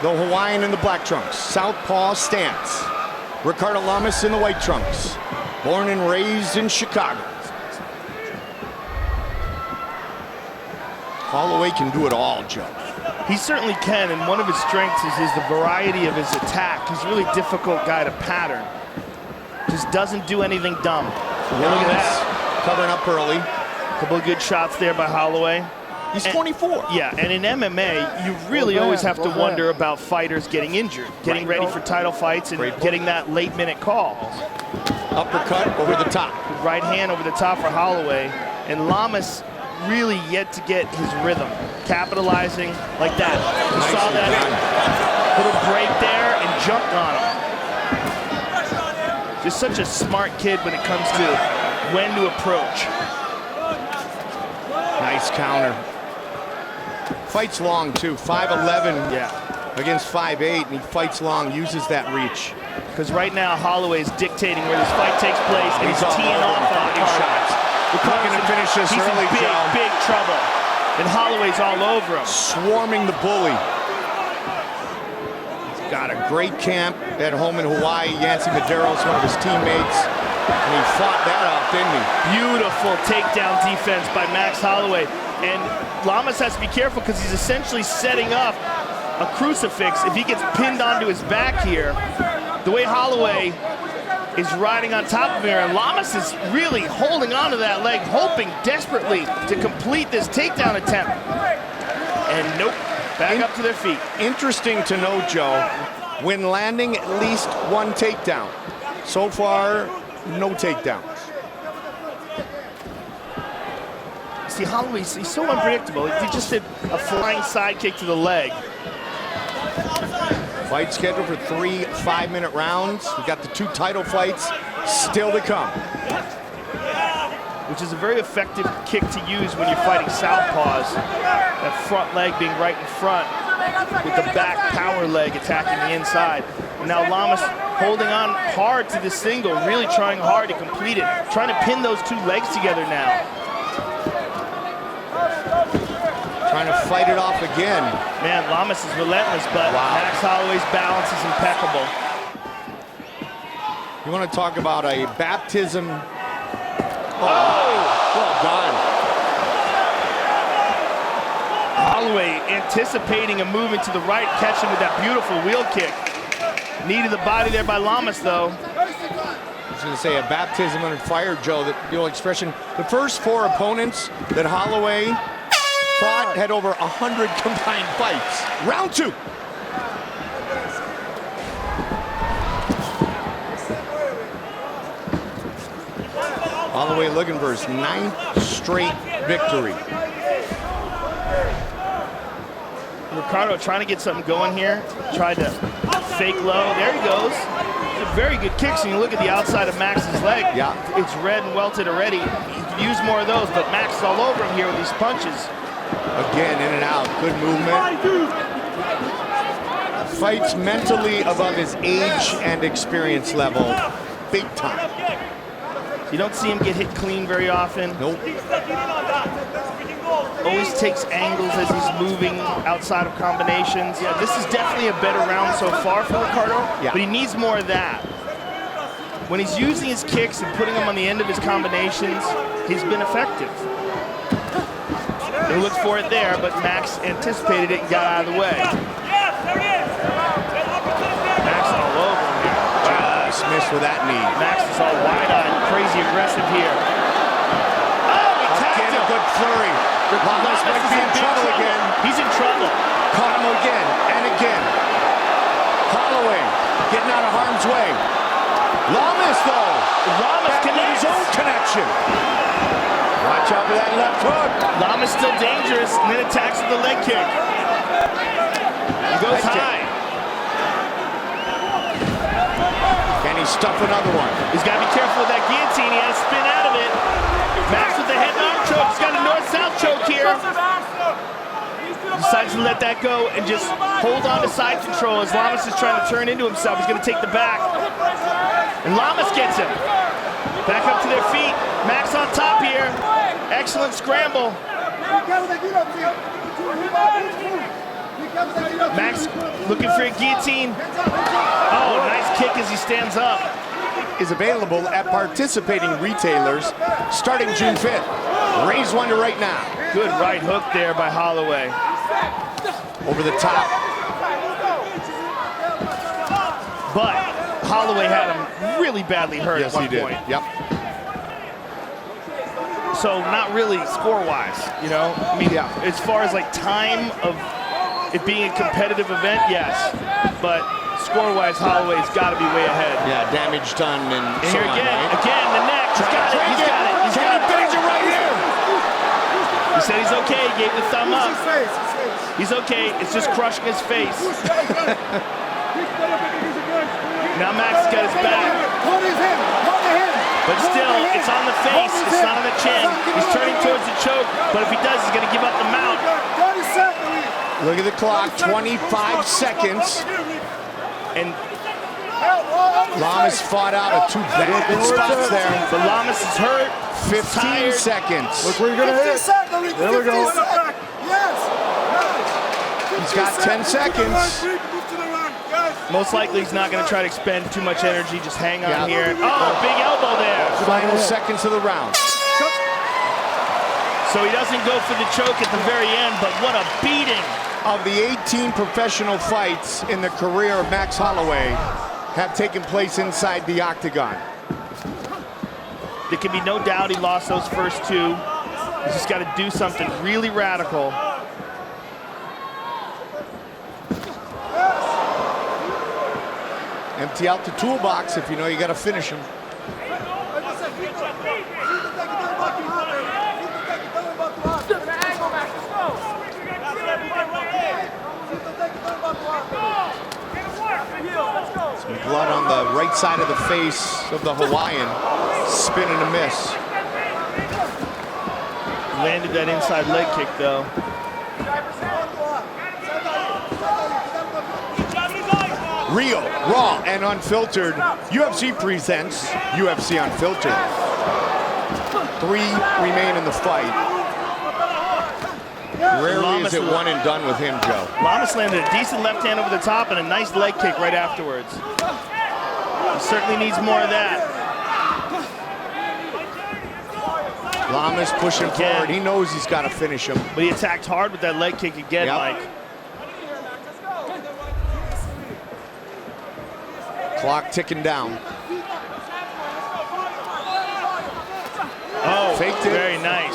The Hawaiian in the black trunks, southpaw stance. Ricardo Lamas in the white trunks, born and raised in Chicago. Holloway can do it all, Joe. He certainly can, and one of his strengths is the variety of his attack. He's a really difficult guy to pattern. Just doesn't do anything dumb. Yeah, look at that. Covering up early. A couple of good shots there by Holloway. He's 24. Yeah, and in MMA, you really always have to wonder about fighters getting injured, getting ready for title fights, and getting that late-minute call. Uppercut over the top. Right hand over the top for Holloway. And Lamas really yet to get his rhythm, capitalizing like that. You saw that little break there and jumped on him. Just such a smart kid when it comes to when to approach. Nice counter. Fights long too, 5'11" against 5'8", and he fights long, uses that reach. Because right now Holloway's dictating where this fight takes place, and he's teeing off on the shots. Looking to finish this he's early, in big trouble. And Holloway's all over him. Swarming the bully. He's got a great camp at home in Hawaii. Yancy Medeiros, one of his teammates. And he fought that out, didn't he? Beautiful takedown defense by Max Holloway. And Lamas has to be careful because he's essentially setting up a crucifix if he gets pinned onto his back here. The way Holloway is riding on top of here, and Lamas is really holding onto that leg, hoping desperately to complete this takedown attempt. And nope, back up to their feet. Interesting to know, Joe, when landing at least one takedown. So far, no takedowns. See, Holloway, he's so unpredictable. He just did a flying side kick to the leg. Fight scheduled for 3 5-minute rounds. We got the 2 title fights still to come. Which is a very effective kick to use when you're fighting southpaws. That front leg being right in front with the back power leg attacking the inside. And now Lamas holding on hard to the single, really trying hard to complete it. Trying to pin those 2 legs together now. Trying to fight it off again. Man, Lamas is relentless, but Max Holloway's balance is impeccable. You want to talk about a baptism? Well done. Holloway anticipating a movement to the right, catching with that beautiful wheel kick. Needed the body there by Lamas, though. I was going to say a baptism under fire, Joe, the old expression. The first 4 opponents that Holloway fought had over 100 combined fights. Round 2. Holloway looking for his 9th straight victory. Ricardo trying to get something going here. Tried to fake low. There he goes. Very good kicks, and you look at the outside of Max's leg. Yeah. It's red and welted already. He could use more of those, but Max is all over him here with these punches. Again, in and out, good movement. Fights mentally above his age and experience level, big time. You don't see him get hit clean very often. Nope. Always takes angles as he's moving outside of combinations. Yeah, this is definitely a better round so far for Ricardo, but he needs more of that. When he's using his kicks and putting them on the end of his combinations, he's been effective. He looked for it there, but Max anticipated it and got out of the way. Max all over him here. Just missed with that knee. Max is all wide-eyed, crazy aggressive here. Oh, he tagged him. A good flurry. Lamas might be in trouble again. He's in trouble. Caught him again and again. Holloway getting out of harm's way. Lamas, though. Lamas connects. His own connection. Watch out for that left hook. Lamas still dangerous, and then attacks with the leg kick. He goes high. Can he stuff another one? He's got to be careful with that guillotine. He has to spin out of it. Max with the head and arm choke. He's got a north-south choke here. Decides to let that go and just hold on to side control as Lamas is trying to turn into himself. He's going to take the back. And Lamas gets him. Back up to their feet. Max on top here. Excellent scramble. Max looking for a guillotine. Oh, nice kick as he stands up. Is available at participating retailers starting June 5th. Raise one to right now. Good right hook there by Holloway. Over the top. But Holloway had him really badly hurt at one point. Yep. So not really score-wise, you know? I mean, as far as like time of it being a competitive event, yes. But score-wise, Holloway's got to be way ahead. Yeah, damage done and so here on, again, right? again, the neck. He's got it, he's got it, he's got it. Finish it right here. He said he's okay, he gave the thumb up. He's okay, it's just crushing his face. Now Max has got his back. But still, it's on the face, it's not on the chin. He's turning towards the choke, but if he does, he's gonna give up the mount. Look at the clock, 25 seconds. And Lamas fought out of two bad spots there. but Lamas is hurt. 15 seconds. Look where you're gonna hit. There we go. He's got 10 seconds. Most likely he's not going to try to expend too much energy. Just hang on here. Oh, big elbow there. Final seconds of the round. So he doesn't go for the choke at the very end, but what a beating. Of the 18 professional fights in the career of Max Holloway have taken place inside the octagon. There can be no doubt he lost those first two. He's just got to do something really radical. Empty out the toolbox if you know you got to finish him. Some blood on the right side of the face of the Hawaiian. Spin and a miss. Landed that inside leg kick though. Real, raw, and unfiltered. UFC presents UFC Unfiltered. 3 remain in the fight. Rarely is it one and done with him, Joe. Lamas landed a decent left hand over the top and a nice leg kick right afterwards. He certainly needs more of that. Lamas pushing forward. He knows he's got to finish him. But he attacked hard with that leg kick again, Mike. Clock ticking down. Oh, faked it. Very nice.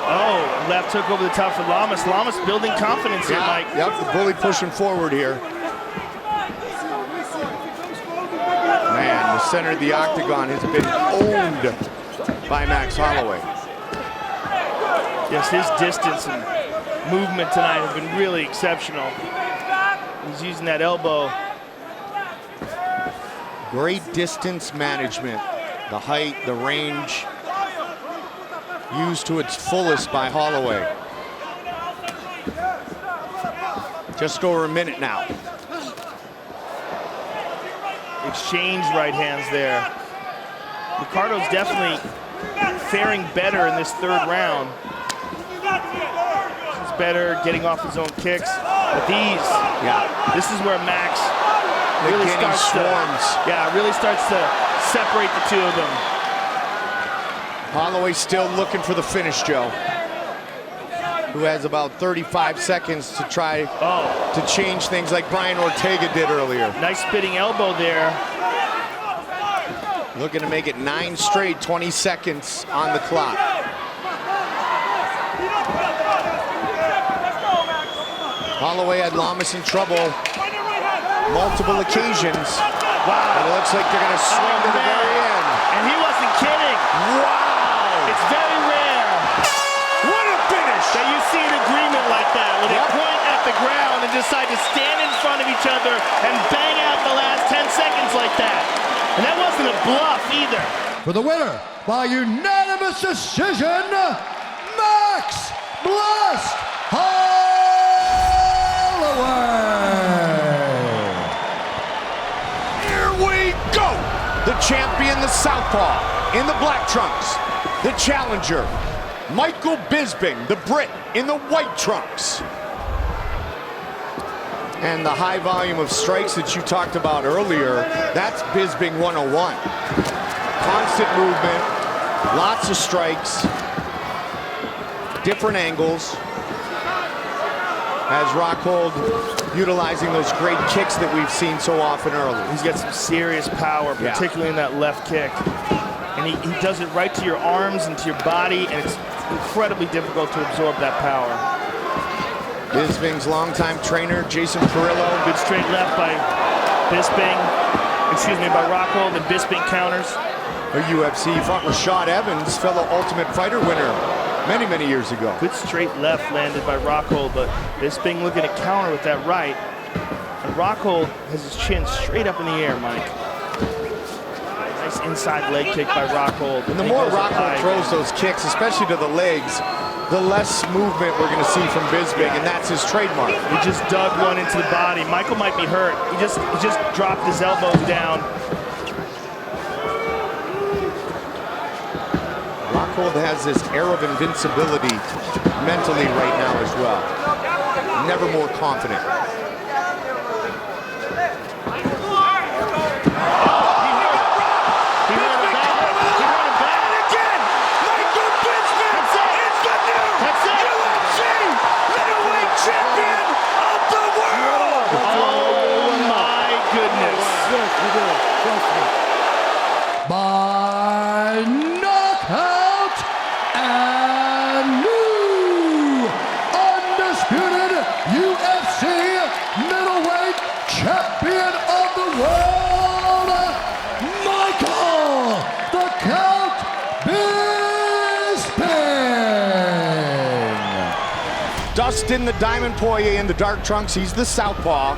Oh, left hook over the top for Lamas. Lamas building confidence here, Mike. Yep, the bully pushing forward here. Man, the center of the octagon has been owned by Max Holloway. Yes, his distance and movement tonight have been really exceptional. He's using that elbow. Great distance management. The height, the range, used to its fullest by Holloway. Just over a minute now. Exchange right hands there. Ricardo's definitely faring better in this third round. He's better getting off his own kicks. But these, this is where Max really starts really starts to separate the two of them. Holloway still looking for the finish, Joe. Who has about 35 seconds to try to change things like Brian Ortega did earlier. Nice spitting elbow there. Looking to make it 9 straight, 20 seconds on the clock. Holloway had Lamas in trouble multiple occasions. Wow. And it looks like they're going to swing to the very end. And he wasn't kidding. Wow. It's very rare. What a finish. That you see an agreement like that, where they point at the ground and decide to stand in front of each other and bang out the last 10 seconds like that. And that wasn't a bluff either. For the winner, by unanimous decision, Max Blast Holloway. Here we go. The champion, the southpaw, in the black trunks. The challenger, Michael Bisping, the Brit, in the white trunks. And the high volume of strikes that you talked about earlier, that's Bisping 101. Constant movement, lots of strikes, different angles. As Rockhold utilizing those great kicks that we've seen so often earlier. He's got some serious power, particularly in that left kick. And he does it right to your arms and to your body, and it's incredibly difficult to absorb that power. Bisping's longtime trainer, Jason Perillo. Good straight left by Bisping, by Rockhold, and Bisping counters. A UFC fought Rashad Evans, fellow Ultimate Fighter winner many years ago. Good straight left landed by Rockhold, but Bisping looking to counter with that right. And Rockhold has his chin straight up in the air, Mike. Nice inside leg kick by Rockhold. And the more Rockhold throws those kicks, especially to the legs, the less movement we're going to see from Bisping, and that's his trademark. He just dug one into the body. Michael might be hurt. He just dropped his elbows down. Rockhold has this air of invincibility mentally right now as well. Never more confident. By knockout and new undisputed UFC middleweight champion of the world, Michael the Count Bisping. Dustin the Diamond Poirier in the dark trunks. He's the southpaw.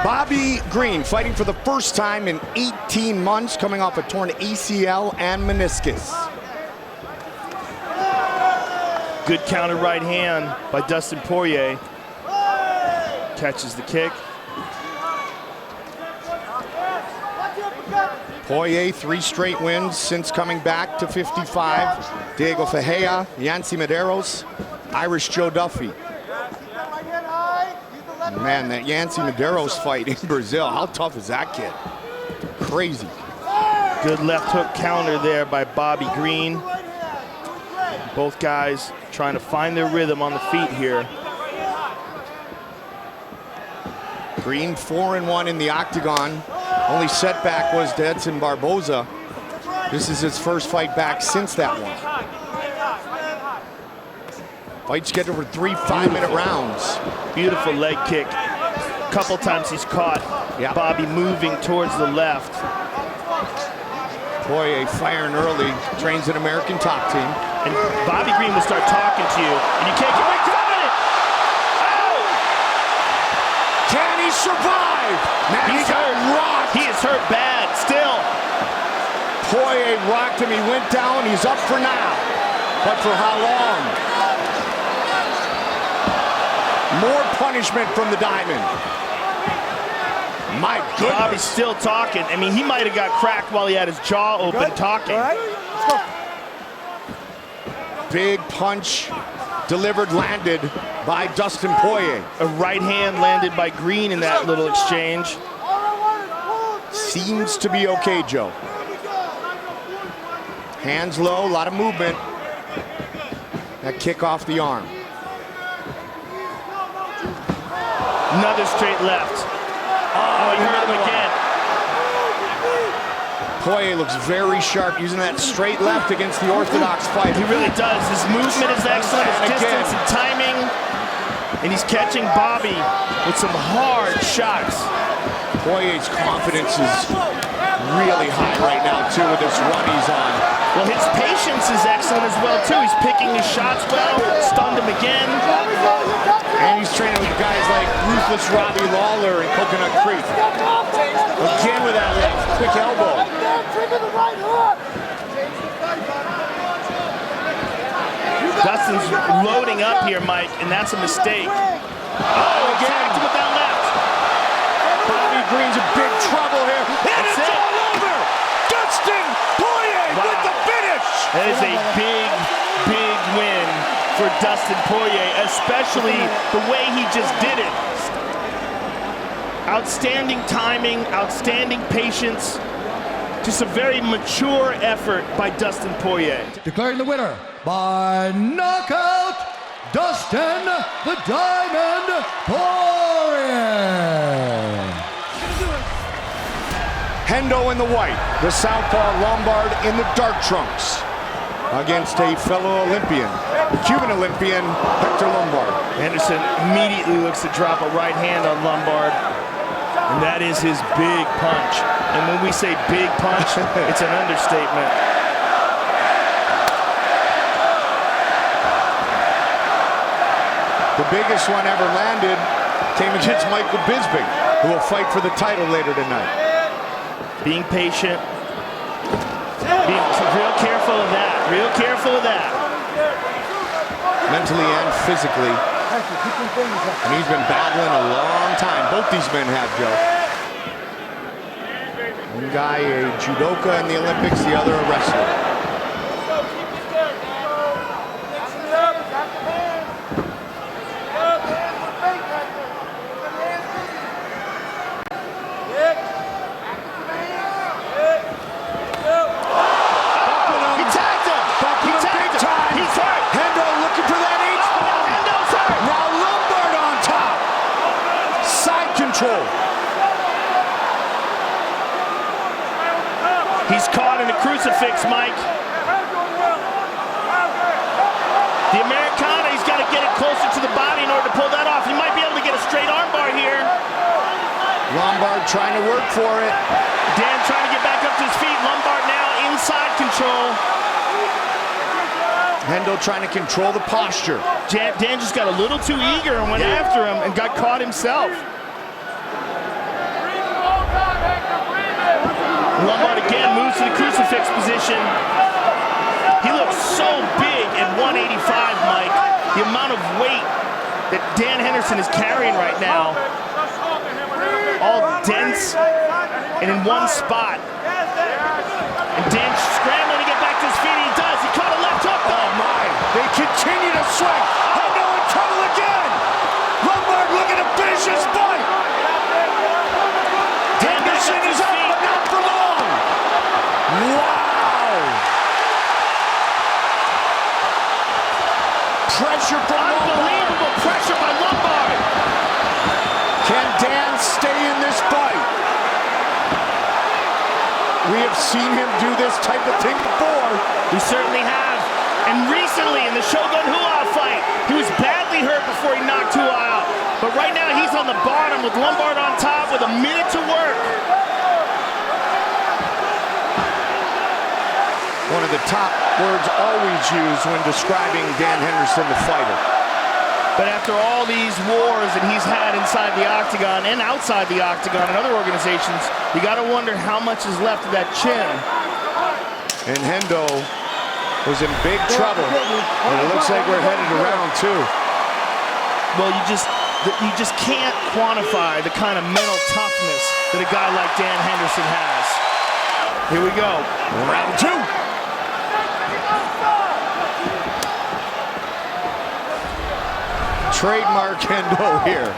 Bobby Green fighting for the first time in 18 months, coming off a torn ACL and meniscus. Good counter right hand by Dustin Poirier. Catches the kick. Poirier, 3 straight wins since coming back to 55. Diego Ferreira, Yancy Medeiros, Irish Joe Duffy. Man, that Yancy Medeiros fight in Brazil, how tough is that kid? Crazy. Good left hook counter there by Bobby Green. Both guys trying to find their rhythm on the feet here. Green 4-1 in the octagon. Only setback was to Edson Barboza. This is his first fight back since that one. Fights get over 3 5-minute rounds. Beautiful leg kick. Couple times he's caught Bobby moving towards the left. Poirier firing early, trains an American top team. And Bobby Green will start talking to you, and you can't get away from it! Oh! Can he survive? Man, He's hurt. Rocked. He is hurt bad, still. Poirier rocked him, he went down, he's up for now. But for how long? More punishment from the Diamond. My goodness. Bobby's still talking. I mean, he might have got cracked while he had his jaw open talking. All right, let's go. Big punch delivered, landed by Dustin Poirier. A right hand landed by Green in that little exchange. Seems to be okay, Joe. Hands low, a lot of movement. That kick off the arm. Another straight left. Oh, he hurt him again. Poirier looks very sharp using that straight left against the orthodox fighter. He really does. His movement is excellent, his distance and timing. And he's catching Bobby with some hard shots. Poirier's confidence is really high right now, too, with this run he's on. Well, his patience is excellent as well, too. He's picking his shots well, stunned him again. And he's training with guys like Ruthless Robbie Lawler and Coconut Creek. Again with that left, quick elbow. Dustin's loading up here, Mike, and that's a mistake. Oh, again with that left. Bobby Green's in big trouble here. And it's all over! Dustin Poirier with the finish! That is a big win for Dustin Poirier, especially the way he just did it. Outstanding timing, outstanding patience. Just a very mature effort by Dustin Poirier. Declaring the winner by knockout, Dustin the Diamond Poirier. Hendo in the white, the southpaw Lombard in the dark trunks, against a fellow Olympian, the Cuban Olympian, Hector Lombard. Henderson immediately looks to drop a right hand on Lombard, and that is his big punch. And when we say big punch, it's an understatement. The biggest one ever landed came against Michael Bisping, who will fight for the title later tonight. Being patient, being real careful of that, real careful of that. Mentally and physically. And he's been battling a long time. Both these men have, Joe. One guy a judoka in the Olympics, the other a wrestler. He's caught in a crucifix, Mike. The Americana, he's got to get it closer to the body in order to pull that off. He might be able to get a straight armbar here. Lombard trying to work for it. Dan trying to get back up to his feet. Lombard now inside control. Hendo trying to control the posture. Dan just got a little too eager and went after him and got caught himself. Lombard again moves to the crucifix position. He looks so big at 185, Mike. The amount of weight that Dan Henderson is carrying right now, all dense and in one spot. And Dan's scrambling to get back to his feet. He does. He caught a left hook, though. Oh, my. They continue to swing. Hendo in trouble again. Lombard looking to finish his fight. Henderson is up, but not for long. Wow! Pressure from Unbelievable Lombard. pressure by Lombard. Can Dan stay in this fight? We have seen him do this type of thing before. We certainly have. And recently in the Shogun Hua fight, he was badly hurt before he knocked Hua out. But right now he's on the bottom with Lombard on top with a minute to work. One of the top words always used when describing Dan Henderson, the fighter. But after all these wars that he's had inside the octagon and outside the octagon and other organizations, you got to wonder how much is left of that chin. And Hendo was in big trouble. And it looks like we're headed to round two. Well, you just can't quantify the kind of mental toughness that a guy like Dan Henderson has. Here we go. Round two. Trademark Hendo here.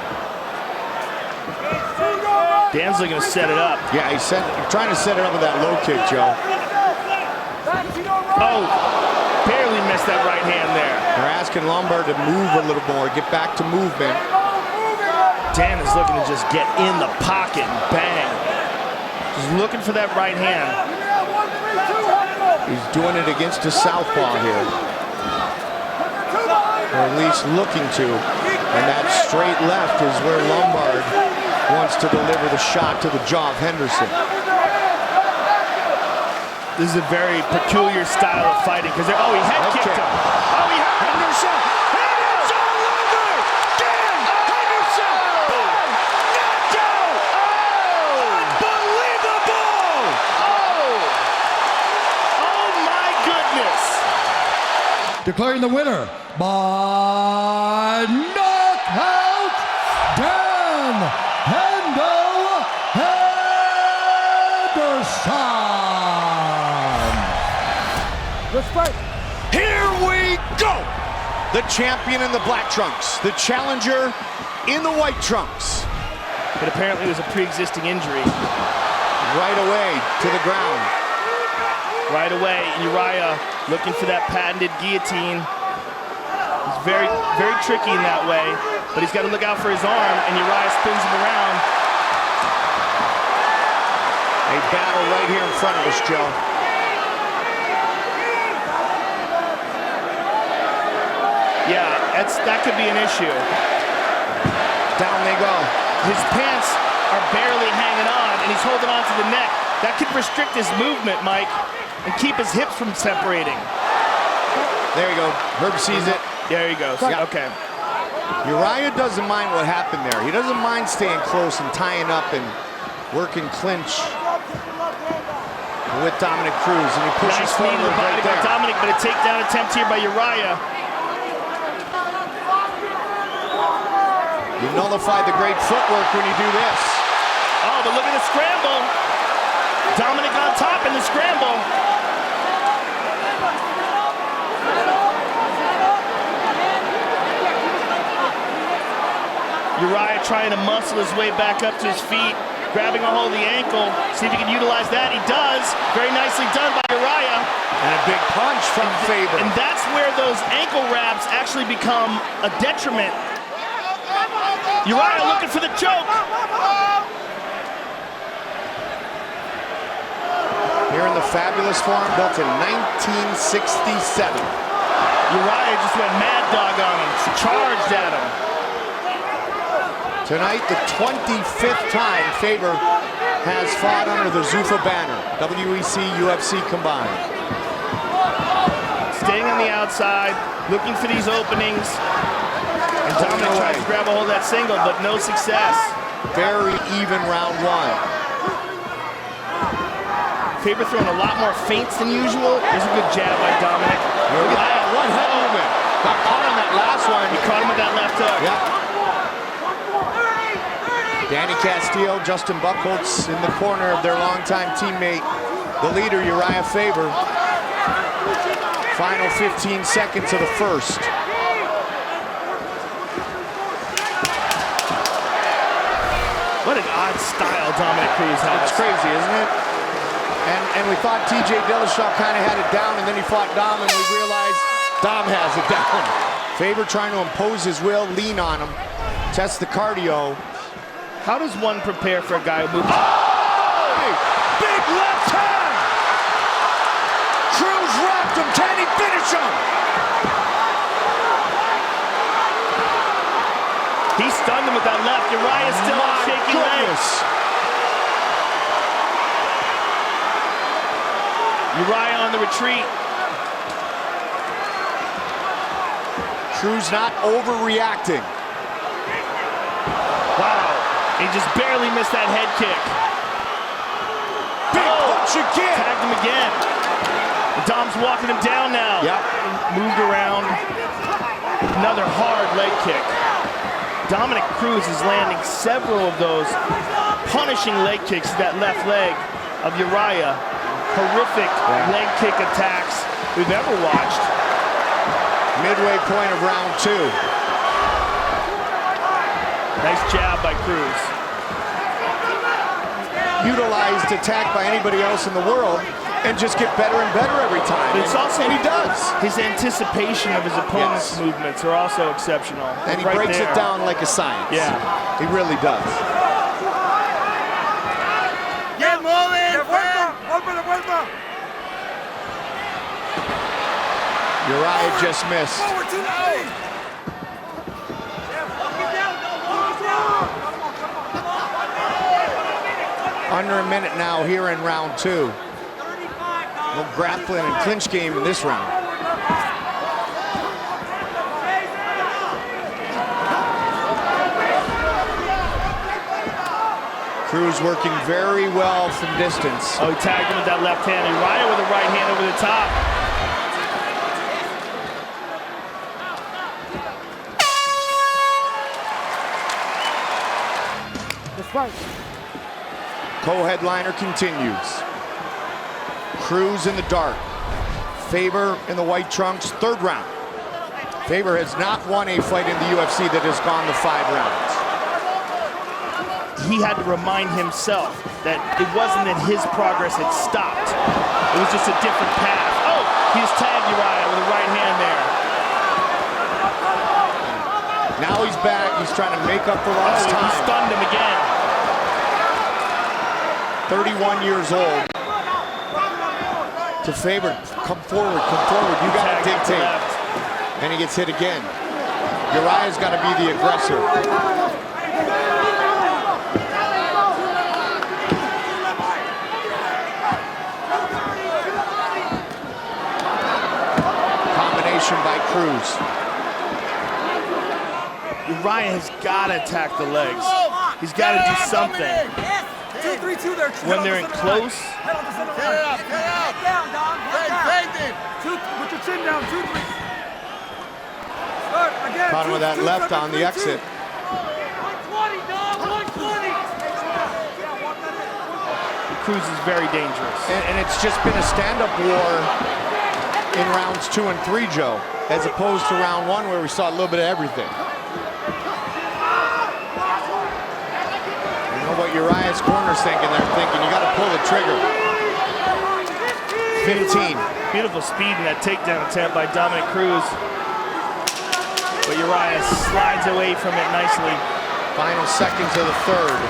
Dan's looking to set it up. Yeah, he's trying to set it up with that low kick, Joe. Oh, barely missed that right hand there. They're asking Lombard to move a little more, get back to movement. Dan is looking to just get in the pocket and bang. Just looking for that right hand. He's doing it against a southpaw here. Or at least looking to. And that straight left is where Lombard wants to deliver the shot to the jaw of Henderson. This is a very peculiar style of fighting because he head kicked him. Oh, he hurt Henderson. And it's all over. Dan Henderson. Boom. Knockout. Oh. Unbelievable. Oh my goodness. Declaring the winner by knockout, Dan Henderson. Let's fight. Here we go. The champion in the black trunks, the challenger in the white trunks. but apparently it was a pre-existing injury. Right away to the ground. Right away, Uriah looking for that patented guillotine. He's very, very tricky in that way, but he's got to look out for his arm, and Uriah spins him around. A battle right here in front of us, Joe. Yeah, that could be an issue. Down they go. His pants are barely hanging on, and he's holding on to the neck. That could restrict his movement, Mike, and keep his hips from separating. There you go. Herb sees it. There he goes. Yeah. Okay. Uriah doesn't mind what happened there. He doesn't mind staying close and tying up and working clinch with Dominic Cruz, and he pushes Nice knee to forward the body right by there. Dominic, but a takedown attempt here by Uriah. You nullify the great footwork when you do this. Oh, but look at the scramble. Dominic on top in the scramble. Uriah trying to muscle his way back up to his feet, grabbing a hold of the ankle, see if he can utilize that. He does. Very nicely done by Uriah. And a big punch from Faber. And that's where those ankle wraps actually become a detriment. Uriah looking for the choke. Here in the fabulous form built in 1967. Uriah just went mad dog on him, charged at him. Tonight, the 25th time Faber has fought under the Zuffa banner, WEC, UFC combined. Staying on the outside, looking for these openings. And Dominic tries to grab a hold of that single, but no success. Very even round one. Faber throwing a lot more feints than usual. There's a good jab by Dominic. Look at that, one head movement. Got caught on that last one. He caught him with that left hook. Yeah. Danny Castillo, Justin Buchholz in the corner of their longtime teammate, the leader, Uriah Faber. Final 15 seconds of the first. What an odd style Dominic Cruz has. It's crazy, isn't it? And we thought TJ Dillashaw kind of had it down, and then he fought Dom, and we realized Dom has it down. Faber trying to impose his will, lean on him, test the cardio. How does one prepare for a guy who moves? Big left hand! Cruz wrapped him. Can he finish him? He stunned him with that left. Uriah still on shaky legs. Uriah on the retreat. Cruz not overreacting. Wow. He just barely missed that head kick. Big punch again. Tagged him again. Dom's walking him down now. Yep. Moved around. Another hard leg kick. Dominic Cruz is landing several of those punishing leg kicks to that left leg of Uriah. Horrific leg kick attacks we've ever watched. Midway point of round two. Nice jab by Cruz. Utilized attack by anybody else in the world and just get better and better every time. But it's also, and he does. His anticipation of his opponent's movements are also exceptional. And he right breaks there. it down like a science. Yeah. He really does. Get moving! Uriah just missed. Forward to the eye! Under a minute now here in round two. No grappling and clinch game in this round. Cruz working very well from distance. Oh, he tagged him with that left hand. Uriah with a right hand over the top. Co-headliner continues. Cruz in the dark. Faber in the white trunks, third round. Faber has not won a fight in the UFC that has gone to 5 rounds. he had to remind himself that it wasn't that his progress had stopped. It was just a different path. Oh, he's tagged Uriah with a right hand there. Now he's back. He's trying to make up for lost time. He stunned him again. 31 years old. To Faber, come forward, come forward. You got to dictate. And he gets hit again. Uriah's got to be the aggressor. Combination by Cruz. Uriah has got to attack the legs. He's got to do something. 2-3-2 there. When they're in close. Head on the center line. Get up, get up. Down, Dom. Fake him. Put your chin down. 2-3. Start again. Caught him with that left on the exit. 120, Dom. 120. Cruz is very dangerous. And it's just been a stand-up war in rounds 2 and 3, Joe, as opposed to round 1 where we saw a little bit of everything. You know what Uriah's corner's thinking? They're thinking, you got to pull the trigger. 15. Beautiful speed in that takedown attempt by Dominic Cruz. But Uriah slides away from it nicely. Final seconds of the third.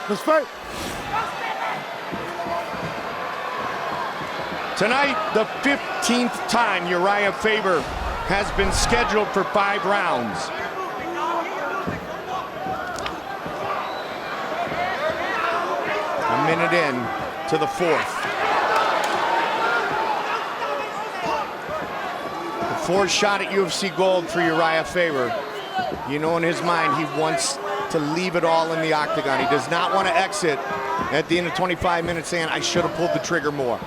Let's fight. Tonight, the 15th time Uriah Faber has been scheduled for 5 rounds. A minute in to the 4th. The 4th shot at UFC gold for Uriah Faber. You know, in his mind, he wants to leave it all in the octagon. He does not want to exit at the end of 25 minutes saying, I should have pulled the trigger more.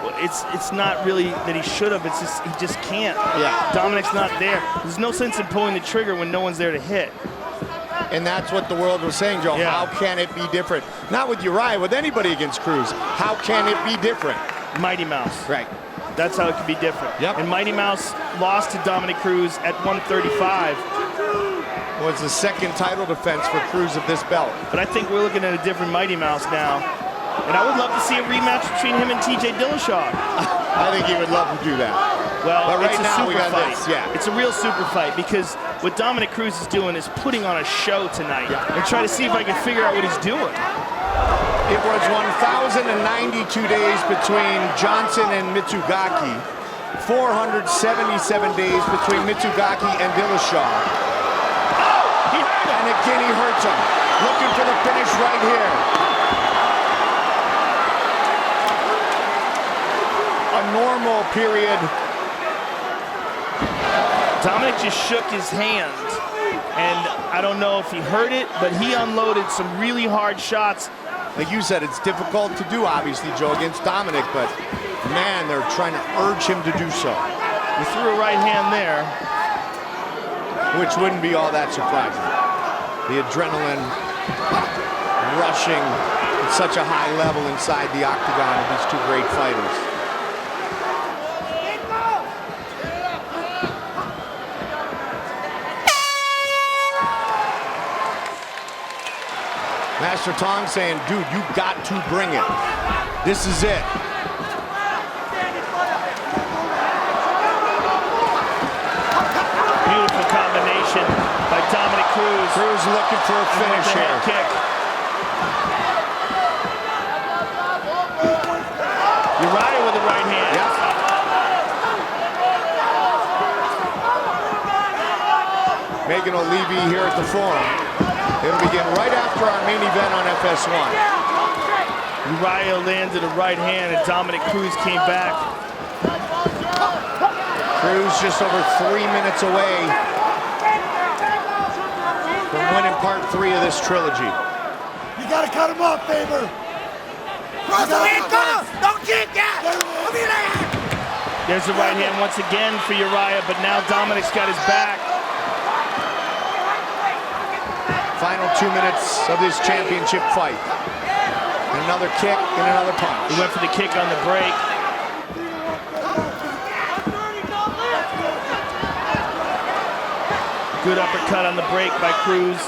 Well, it's not really that he should have, it's just he just can't. Yeah. Dominic's not there. There's no sense in pulling the trigger when no one's there to hit. And that's what the world was saying, Joe. Yeah. How can it be different? Not with Uriah, with anybody against Cruz. How can it be different? Mighty Mouse. Right. That's how it can be different. Yep. And Mighty Mouse lost to Dominic Cruz at 135. Was the second title defense for Cruz of this belt. But I think we're looking at a different Mighty Mouse now. And I would love to see a rematch between him and TJ Dillashaw. I think he would love to do that. Well, But right it's a now super we got fight. this, yeah. It's a real super fight because what Dominic Cruz is doing is putting on a show tonight. And try to see if I can figure out what he's doing. It was 1,092 days between Johnson and Mitsugaki. 477 days between Mitsugaki and Dillashaw. He hurt him. And again, he hurts him. Looking for the finish right here. A normal period. Dominic just shook his hand. And I don't know if he heard it, but he unloaded some really hard shots. Like you said, it's difficult to do, obviously, Joe, against Dominic, but man, they're trying to urge him to do so. He threw a right hand there. Which wouldn't be all that surprising. The adrenaline rushing at such a high level inside the octagon of these two great fighters. Master Tong saying, dude, you got to bring it. This is it. Beautiful combination by Dominic Cruz. Cruz looking for a finish With the here. head kick. Uriah with the right hand. Yep. Megan O'Leary here at the Forum. It'll begin right after our main event on FS1. Uriah landed a right hand and Dominic Cruz came back. Cruz just over 3 minutes away from winning part 3 of this trilogy. You gotta cut him off, Faber. Don't keep that. There's the right hand once again for Uriah, but now Dominic's got his back. Final 2 minutes of this championship fight. And another kick and another punch. He went for the kick on the break. Good uppercut on the break by Cruz.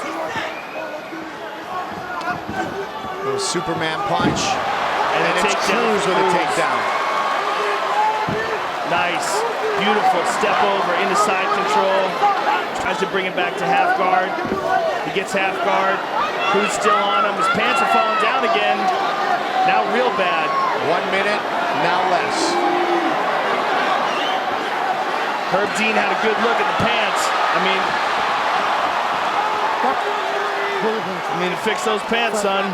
Little Superman punch. And a it's takedown Cruz for with a Cruz. takedown. Nice, beautiful step over into side control. Tries to bring it back to half guard. He gets half guard. Cruz still on him. His pants are falling down again. Now real bad. 1 minute, now less. Herb Dean had a good look at the pants. I mean, fix those pants, son.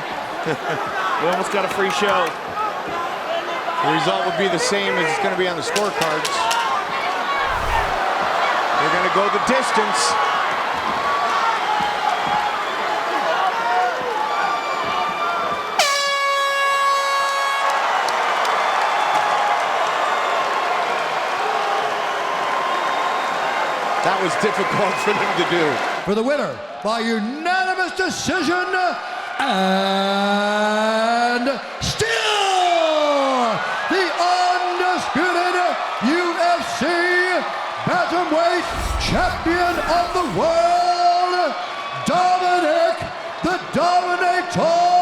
We almost got a free show. The result would be the same as it's going to be on the scorecards. They're going to go the distance. That was difficult for them to do. For the winner by unanimous decision and still the undisputed UFC bantamweight champion of the world, Dominic the Dominator